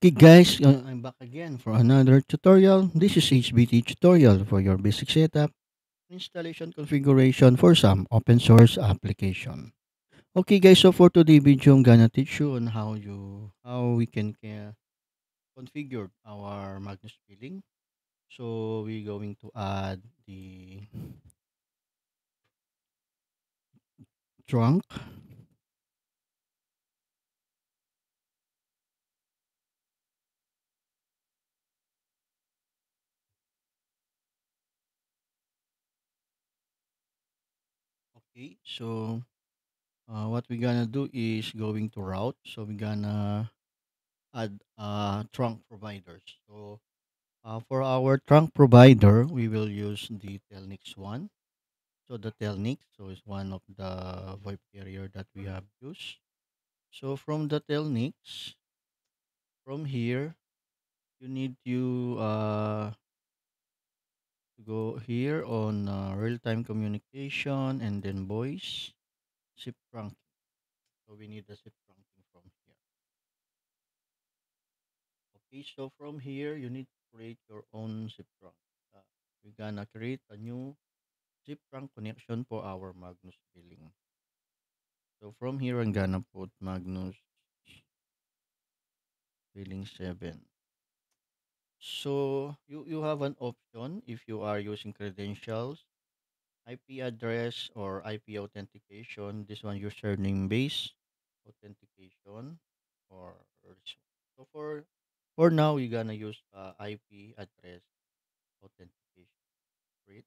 Okay guys, I'm back again for another tutorial. This is HBT tutorial for your basic setup, installation configuration for some open source application. Okay guys, so for today's video, I'm gonna teach you on how we can configure our Magnus billing. So we're going to add the trunk. Okay, so what we're gonna do is going to route. So we're gonna add trunk providers. So for our trunk provider, we will use the Telnix one. So the Telnix is one of the VoIP carrier that we have used. So from the Telnix, from here, you need to go here on real-time communication and then voice, SIP trunking. So we need the SIP trunking from here. Okay, so from here, you need to create your own SIP trunk. Uh, we're gonna create a new SIP trunk connection for our Magnus billing. So from here, I'm gonna put Magnus billing 7. So you have an option if you are using credentials, IP address, or IP authentication. This one username based authentication or this one. So for now, you're gonna use IP address authentication. Right?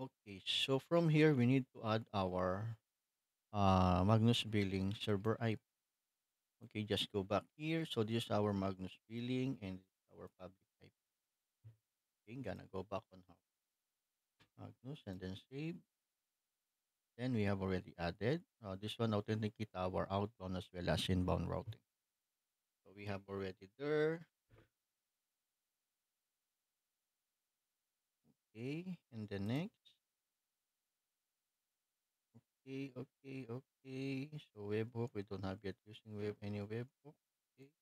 Okay. So from here, we need to add our Magnus billing server IP. Okay, just go back here. So this is our Magnus billing and this is our public IP. Okay, gonna go back on our Magnus and then save. Then we have already added this one authenticate our outbound as well as inbound routing. So we have already there. Okay, and the next. Okay, okay, okay. So webhook, we don't have yet using any webhook. Okay.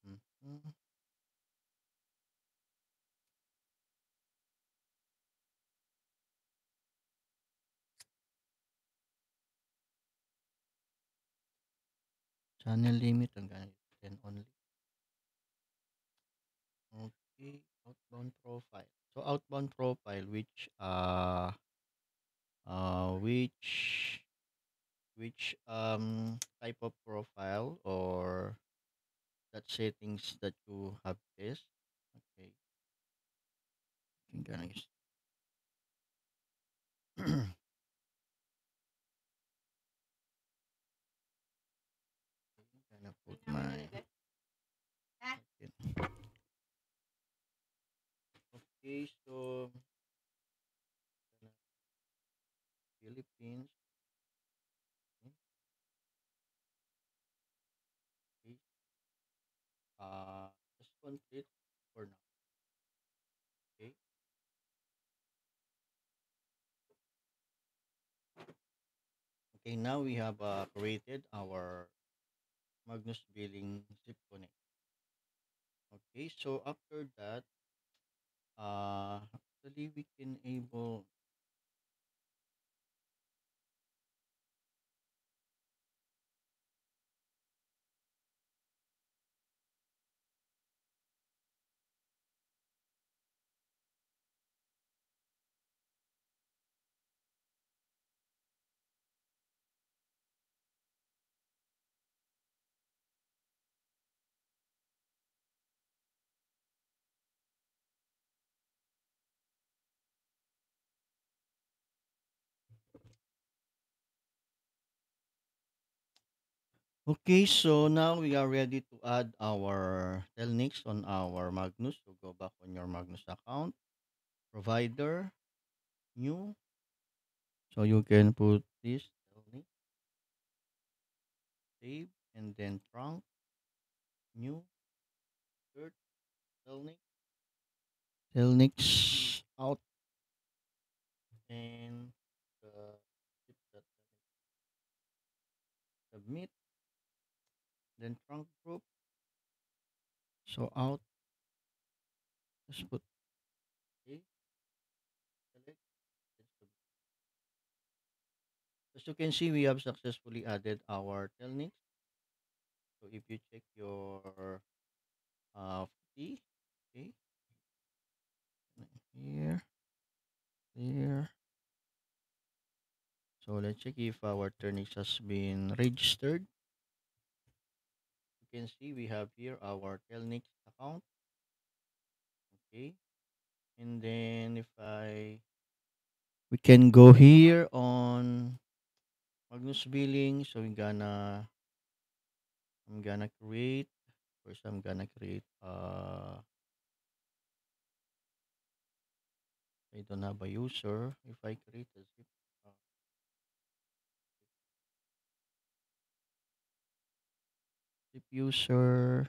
Mhm. Channel limit, I'm gonna use 10 only. Okay, outbound profile. So outbound profile, which type of profile or that settings that you have this. Okay, I'm gonna use gonna put my okay. So gonna Philippines. Okay, just complete for now. Okay. Okay, now we have created our Magnus Billing Zip Connect. Okay, so after that, actually we can able. Okay, so now we are ready to add our Telnix on our Magnus. So go back on your Magnus account, provider, new. So you can put this Telnix, save, and then trunk, new, third, Telnix, Telnix out, and the submit, then trunk group. So out, just put A, select, then submit. As you can see, we have successfully added our telnix. So if you check your footy, okay, here, here. So let's check if our telnix has been registered. You can see we have here our telnix account, okay. And then if I we can go here on Magnus Billing. So I'm gonna create first. I'm gonna create I don't have a user. If I create a zip user,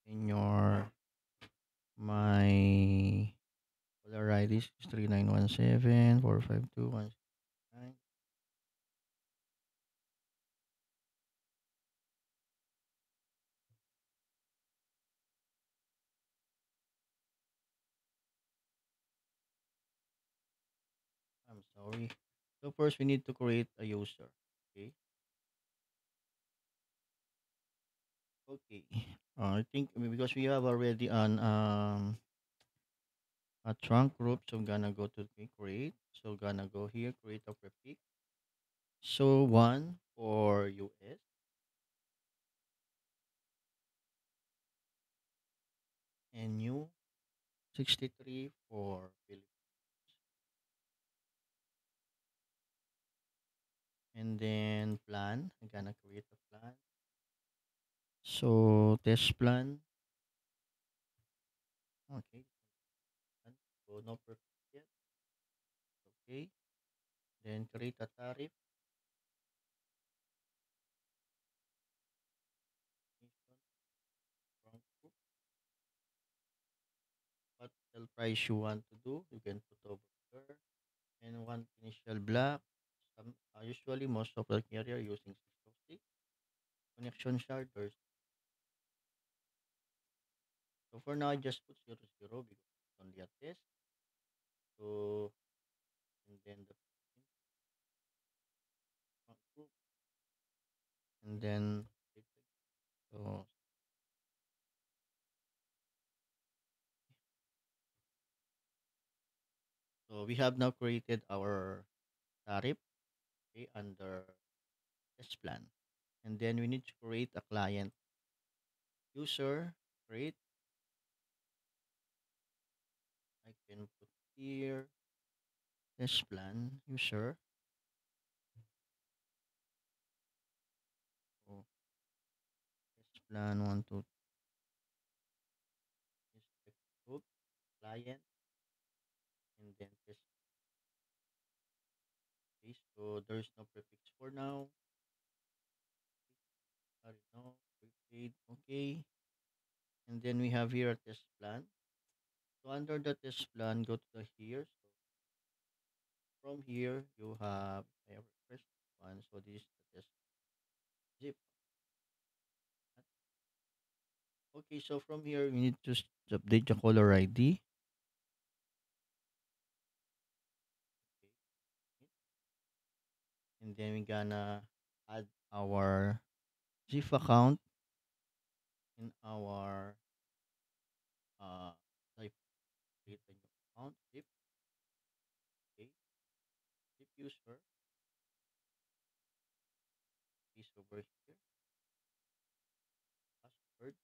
in your my caller ID is 3917452169. I'm sorry. So first we need to create a user. Okay. Okay. I think because we have already an a trunk group, so I'm gonna go to the create. So gonna go here, create a prefix. So one for US and new 63 for Philippines. And then plan. I'm gonna create a plan. So test plan. Okay. So no prefix yet. Okay. Then create a tariff. Nation, trunk group. What sell price you want to do, you can put over there. And one initial block. Usually most of the carrier using 606 connection sharders. So for now, I just put 00 because it's only a test. So and then the group and then so so we have now created our tariff, okay, under test plan. And then we need to create a client user. Create. I can put here test plan user. So test plan one two test group client and then test base. So there's no prefix for now. Sorry, no prepaid. Okay. And then we have here a test plan. So under the test plan, go to the here. So from here, you have I have first one. So this is the test zip. Okay, so from here, we need to update the caller ID. And then we're gonna add our Zip account in our type create a new account. Zip, okay, Zip user is over here. Password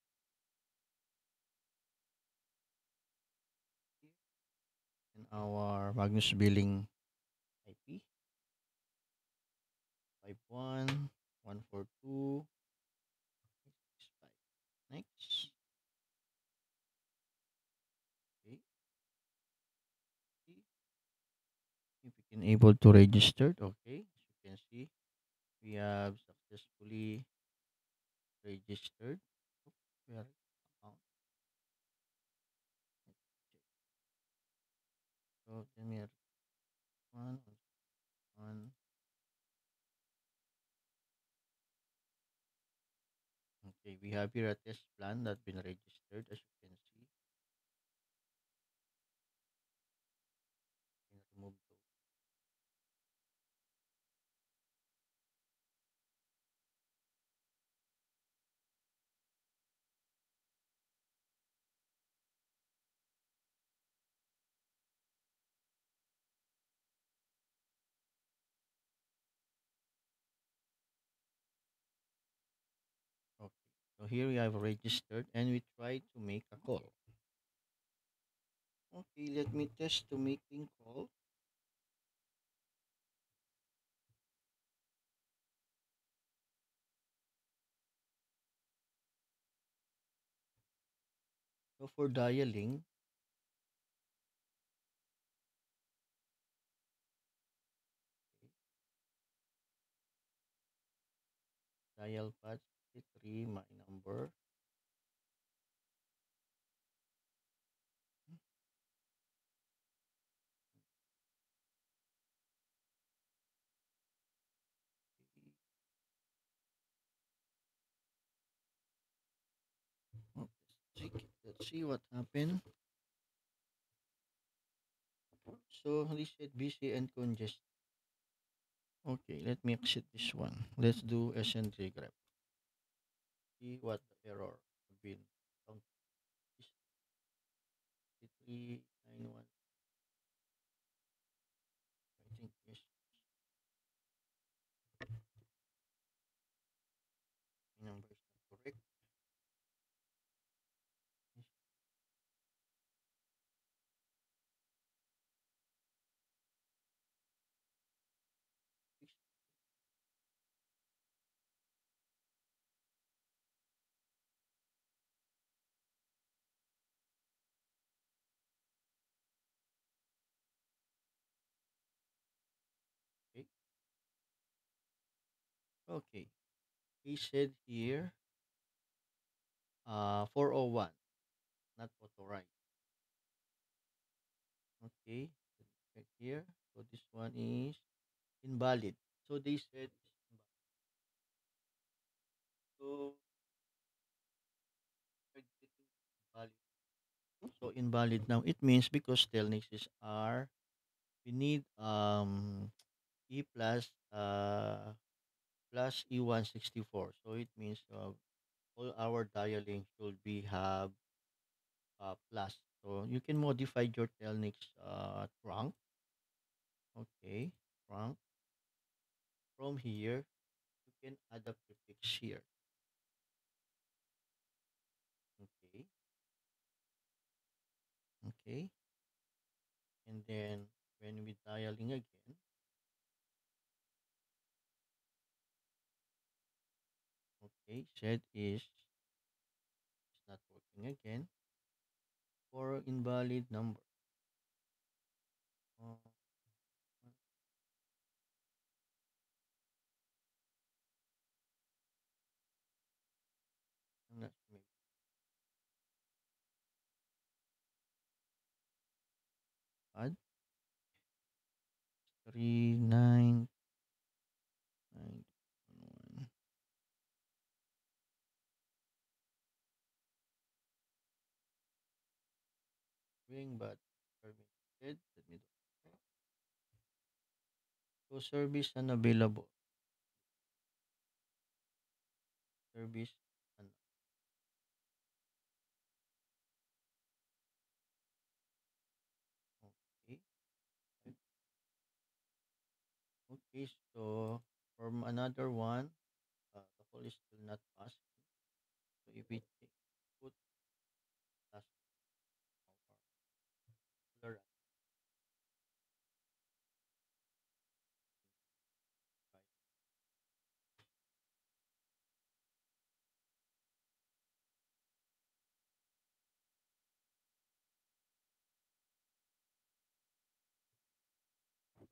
here in our Magnus Billing IP 51 142 Next. Okay. See if we can able to register. Okay. As you can see, we have successfully registered. Oh, where account? Let's check. So then we have one. Okay, we have here a test plan that been registered, as you can see. Can remove those. Okay, so here we have registered and we try to make a call. Okay, let me test to making call. So for dialing, okay, dial pad 3, my number. Okay, let's see what happened. So they said busy and congested. Okay, let me exit this one. Let's do SNJ graph. See what the error have been found. 391. I think yes, my number is not correct. Yes, fix- Okay. Okay. He said here 401, not authorized. Okay. Let me check here. So this one is invalid. So they said it's invalid. So we're getting invalid. So invalid now. It means because telnexes are we need E plus plus E164. So it means all our dialing should be have plus. So you can modify your telnix trunk. Okay, trunk. From here, you can add a prefix here. Okay, okay. And then when we dialing again, okay, said is it's not working again for invalid number. Uh, I'm not sure, maybe add 39911. Ring but terminated. Let me do. So service unavailable. Service un- okay. Okay, so from another one, the call is still not passing. So if we put last our caller right, okay,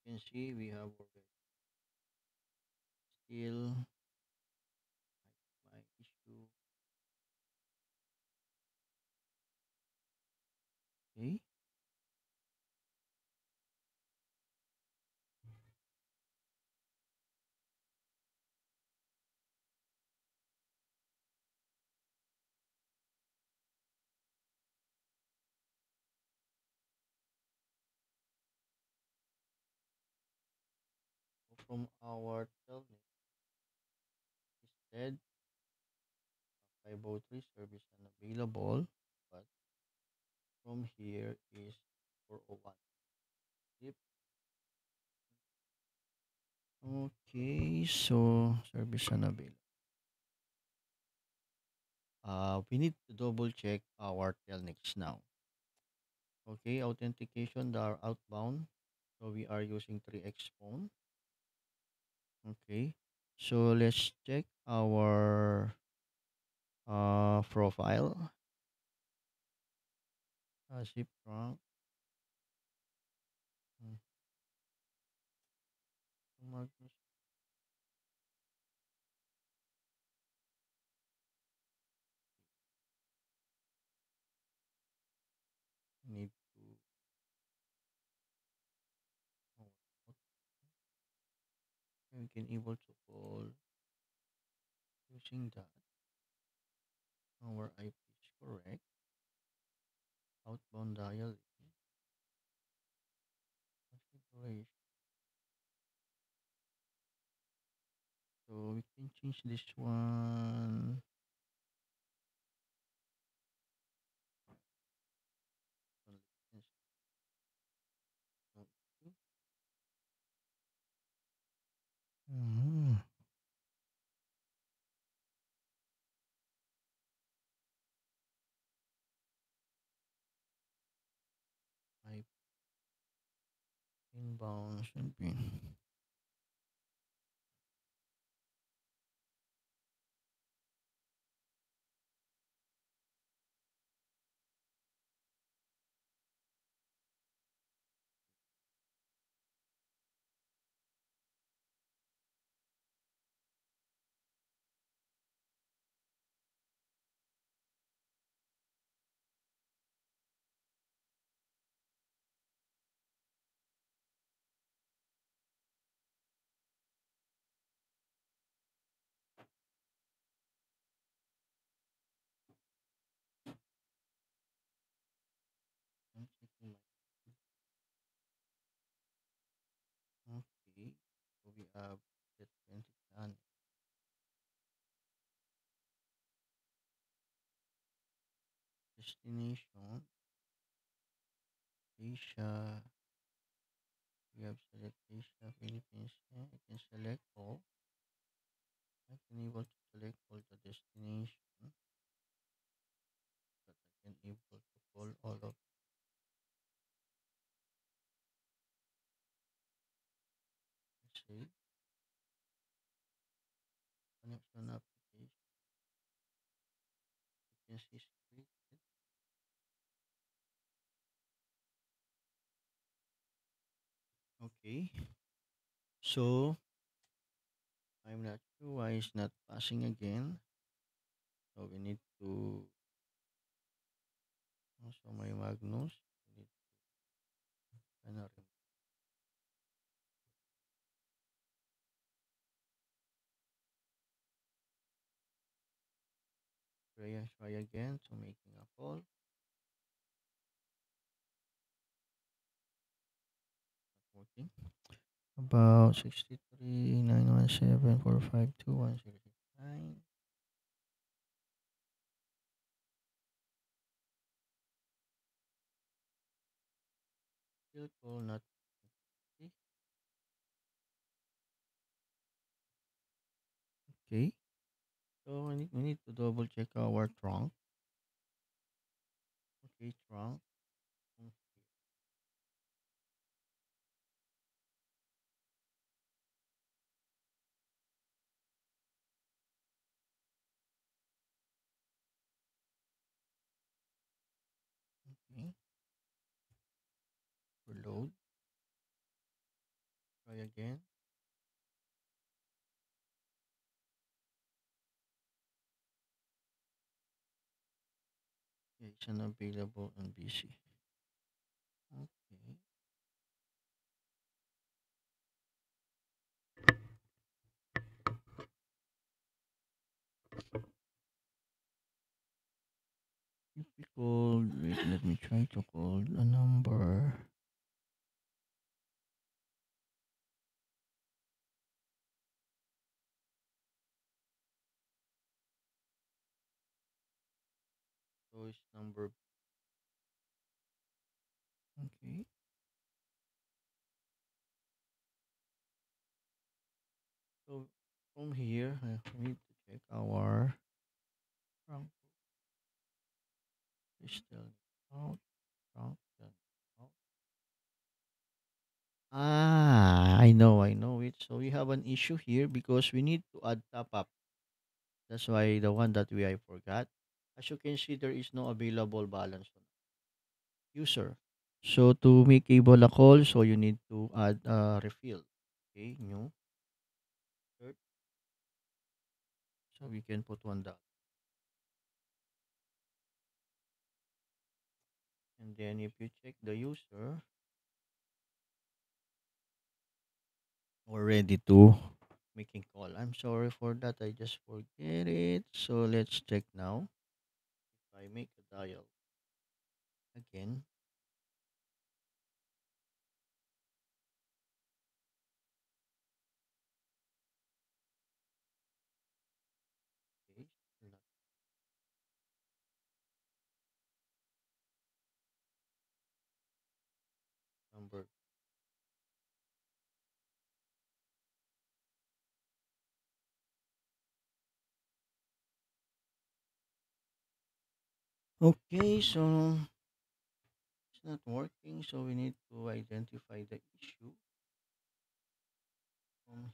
can see, we have already still my issue. Okay. So from our telnet, it said 503 service unavailable, but from here is 401. Yep. Okay, so service unavailable. We need to double check our telnets now. Okay, authentication, they are outbound. So we are using 3x phone. Okay. So let's check our profile. Zip trunk. mm, Magnus need to know what we can able to call using that. Our IP is correct. Outbound dial configuration. So we can change this one. to latency. No issue. Mhm. IP inbound should be. I'm checking my. Okay. So we have the 20 channel destination Asia. We have select Asia, Philippines. Yeah, I can select all. I can able to select all the destination that I can able to call all of. Let's say connection application. Frequency is created. Okay. So I'm not sure why it's not passing again. So we need to also my Magnus. We need to kind of try again to making a call. Not working. About 63 917 452 1069. Still call not okay. Okay. So we need to double check our trunk. Okay, trunk. Mm, okay. Reload. again. Yeah, it's unavailable and busy. Okay. If we call, wait, let me try to call the number. So it's number. Okay. So from here, we need to check our trunk. Is still out. Trunk. Then out. I know it. So we have an issue here because we need to add top up. That's why the one that I forgot. As you can see, there is no available balance on user. So to make able a call, so you need to add a refill. Okay, new search. So we can put $1. And then if you check the user, we're ready to making call. I'm sorry for that. I just forget it. So let's check now. If I make a dial again, okay, not number. Okay, so it's not working. So we need to identify the issue. Um,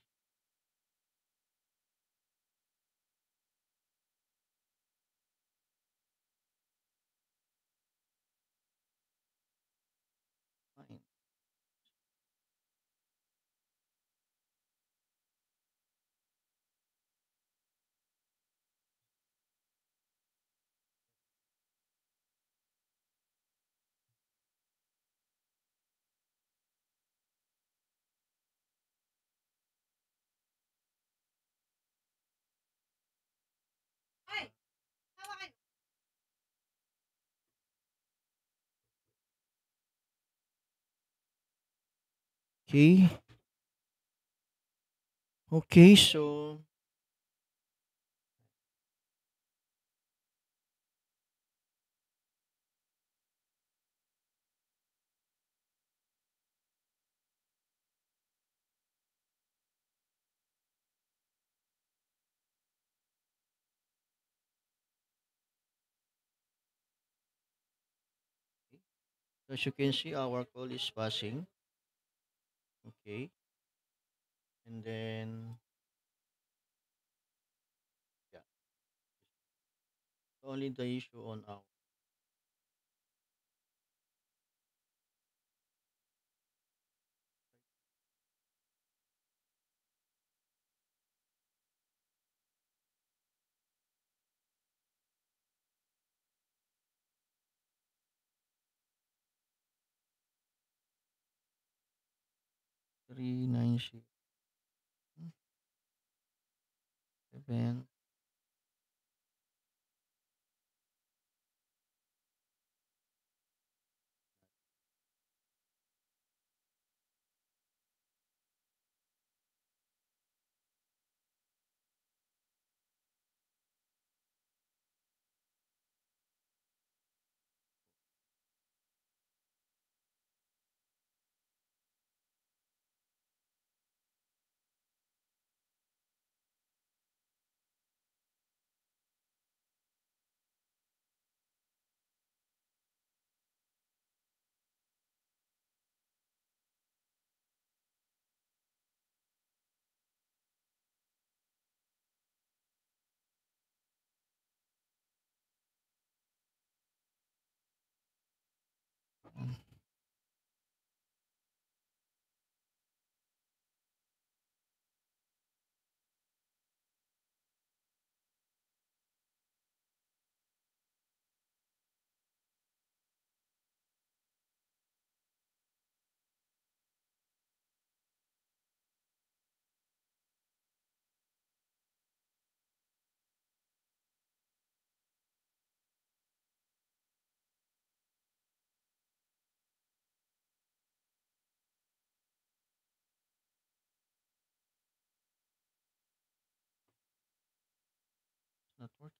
fine. はい。Okay. Okay, so as you can see, our call is passing. Okay. And then, yeah, only the issue on our 397.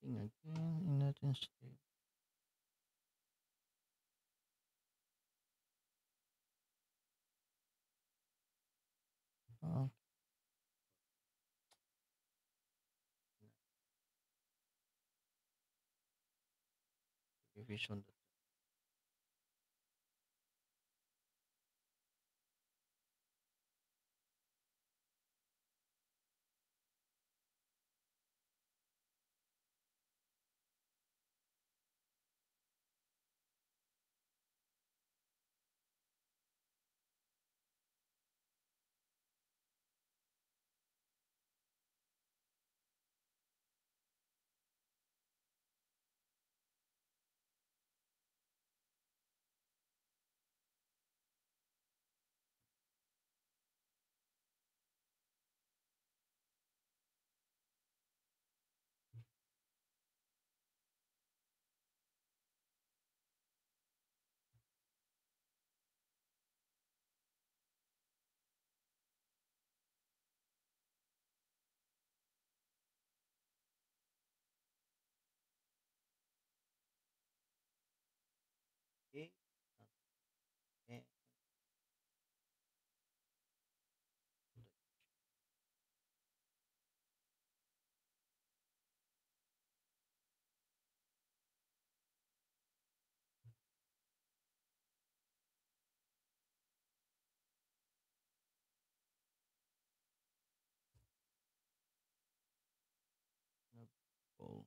working again. United States. Uh, Division. Okay. And Nabol.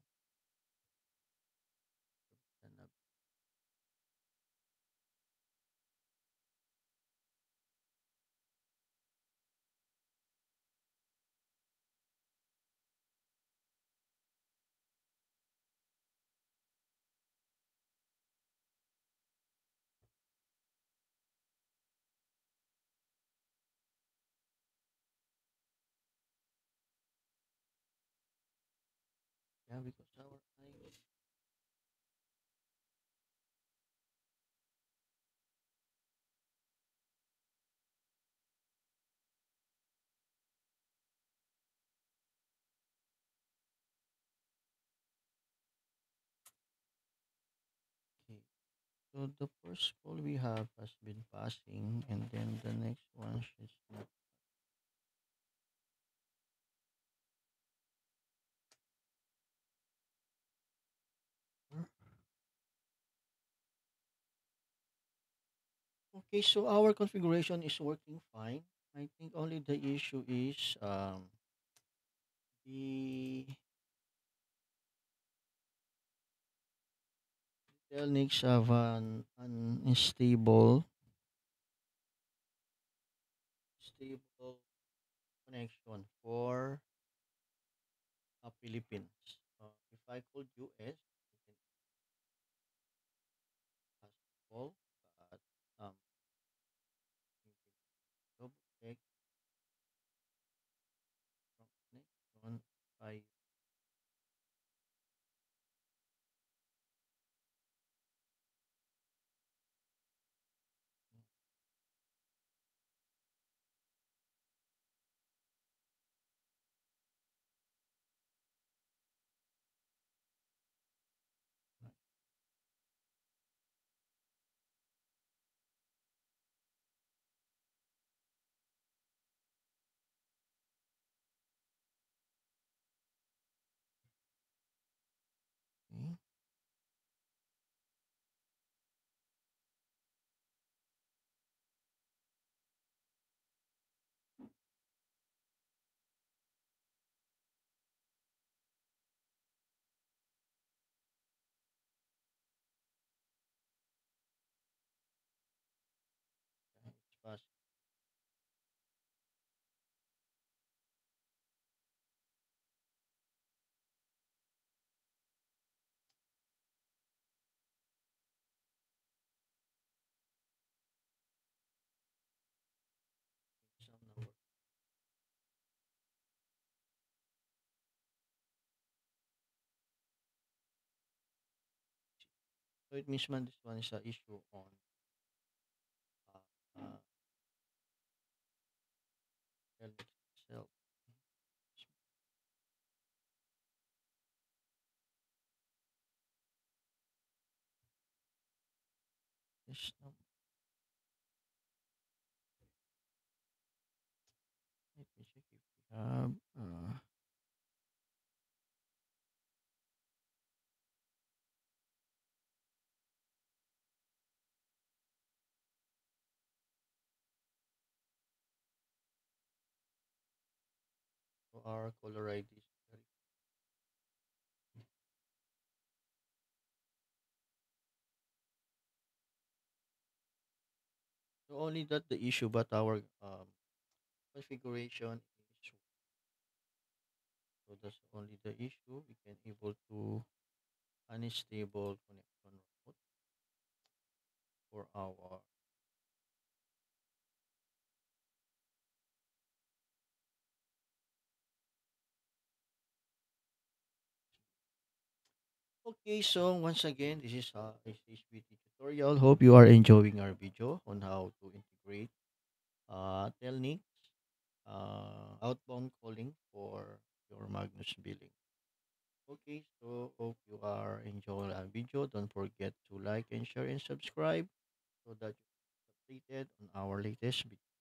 Yeah, because our eyes. Okay. So the first call we have has been passing, and then the next one is not. Sure. Okay, so our configuration is working fine. I think only the issue is the Telnix have an stable connection for Philippines. If I called US, I can ask call, but you can double check from connection by okay. It's fast. Some number. So it means man, this one is a issue on uh, uh, Telnix itself. This let me check if we have so our caller ID. Is so only that the issue, but our configuration is so that's only the issue. We can able to unstable connection route for our. Okay, so once again, this is HHBT tutorial. Hope you are enjoying our video on how to integrate Telnik outbound calling for your Magnus billing. Okay, so hope you are enjoying our video. Don't forget to like and share and subscribe so that you're updated on our latest video.